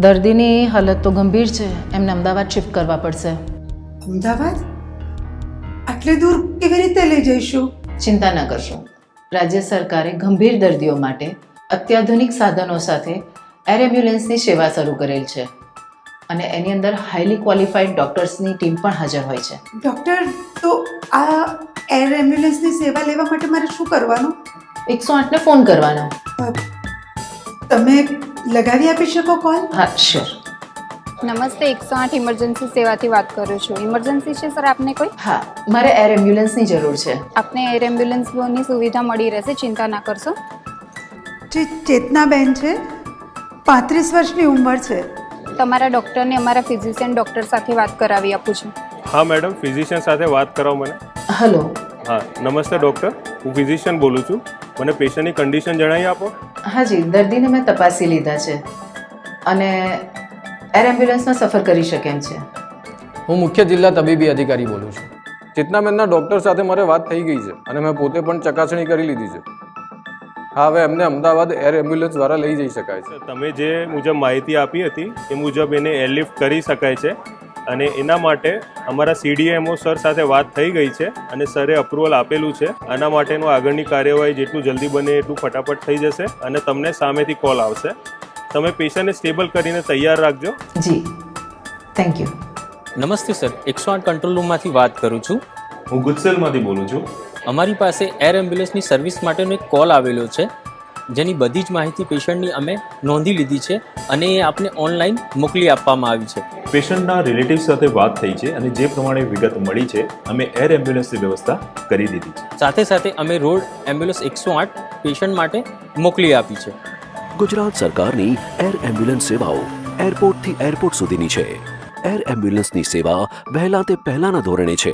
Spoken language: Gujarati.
દર્દીની હાલત તો ગંભીર છે, એમને અમદાવાદ શિફ્ટ કરવા પડશે. અમદાવાદ? આટલે દૂર કેવી રીતે લઈ જઈશું? ચિંતા ન કરશો. રાજ્ય સરકારે ગંભીર દર્દીઓ માટે અત્યાધુનિક સાધનો સાથે એર એમ્બ્યુલન્સની સેવા શરૂ કરેલ છે અને એની અંદર હાઈલી ક્વોલિફાઈડ ડૉક્ટર્સની ટીમ પણ હાજર હોય છે. ડૉક્ટર, તો આ એર એમ્બ્યુલન્સની સેવા લેવા માટે મારે શું કરવાનું? 108ને ફોન કરવાનો. તમે લગાવી આપી શકો કોલ? હા, શ્યોર. નમસ્તે, 108 ઇમરજન્સી સેવાથી વાત કરું છું. ઇમરજન્સી છે સર આપને કોઈ? હા, મારે એર એમ્બ્યુલન્સની જરૂર છે. આપને એર એમ્બ્યુલન્સની સુવિધા મળી રહેશે, ચિંતા ના કરશો. જે ચેતનાબેન છે, 35 વર્ષની ઉંમર છે. તમારા ડૉક્ટરને અમારા ફિઝિશિયન ડૉક્ટર સાથે વાત કરાવી આપું છું. હા મેડમ, ફિઝિશિયન સાથે વાત કરાવો મને. હલો. હા નમસ્તે ડૉક્ટર, હું ફિઝિશિયન બોલું છું. મને પેશન્ટની કન્ડિશન જણાવી આપો. હાજી, દર્દીને મેં તપાસી લીધા છે અને એર એમ્બ્યુલન્સમાં સફર કરી શકે એમ છે. હું મુખ્ય જિલ્લા તબીબી અધિકારી બોલું છું. ચેતનાબેનના ડૉક્ટર સાથે મારે વાત થઈ ગઈ છે અને મેં પોતે પણ ચકાસણી કરી લીધી છે. હા, હવે એમને અમદાવાદ એર એમ્બ્યુલન્સ દ્વારા લઈ જઈ શકાય છે. તમે જે મુજબ માહિતી આપી હતી એ મુજબ એને એરલિફ્ટ કરી શકાય છે અને એના માટે અમારા CDMO સર સાથે વાત થઈ ગઈ છે અને સરે અપ્રુવલ આપેલું છે. આના માટેનું આગળની કાર્યવાહી જેટલું જલ્દી બને એટલું ફટાફટ થઈ જશે અને તમને સામેથી કોલ આવશે. તમે પેશન્ટને સ્ટેબલ કરીને તૈયાર રાખજો. જી, થેન્ક યુ. નમસ્તે સર, 108 કંટ્રોલ રૂમમાંથી વાત કરું છું. હું ગુજસેલમાંથી બોલું છું. અમારી પાસે એર એમ્બ્યુલન્સની સર્વિસ માટેનો એક કોલ આવેલો છે, જેની બધી જ માહિતી પેશન્ટની અમે નોંધી લીધી છે અને એ આપને ઓનલાઈન મોકલી આપવામાં આવી છે. પેશન્ટના રિલેટિવ સાથે વાત થઈ છે અને જે પ્રમાણે વિગત મળી છે અમે એર એમ્બ્યુલન્સની વ્યવસ્થા કરી દીધી છે. સાથે સાથે અમે રોડ એમ્બ્યુલન્સ 108 પેશન્ટ માટે મોકલી આપી છે. ગુજરાત સરકારની એર એમ્બ્યુલન્સ સેવાઓ એરપોર્ટથી એરપોર્ટ સુધીની છે. એર એમ્બ્યુલન્સની સેવા વહેલા તે પહેલાના ધોરણે છે.